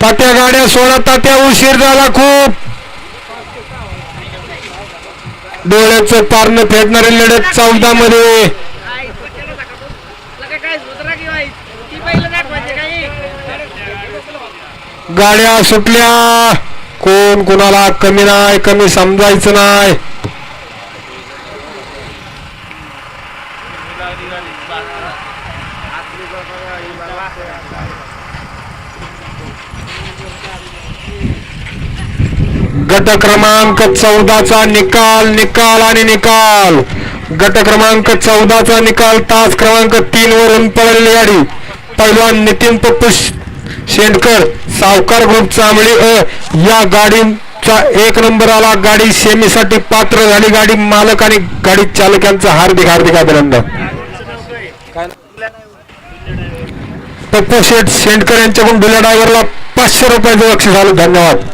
तात्या गाड्या सोडा तात्या, उशीर झाला खूप. डोळ्याचं पारणं फेडणारी लढत 14 मध्ये. गाड्या सुटल्या. कोण कोणाला कमी नाही, कमी समजायचं नाही. गट क्रमांक 14चा निकाल, निकाल आणि निकाल. गट क्रमांक 14चा निकाल. तास क्रमांक 3 वरून पळालेली गाडी पैलवान नितीन पप्पू शेंडकर सावकार ग्रुप चांबळी या गाडीचा 1 नंबर आला. गाडी सेमीसाठी पात्र झाली. गाडी मालक आणि गाडी चालकांचं हार्दिक हार्दिक अभिनंदन. पप्पू शेठ शेंडकर यांच्याकडून ढुल्या ड्रायव्हरला 500 रुपयाचं बक्षीस झालं. धन्यवाद.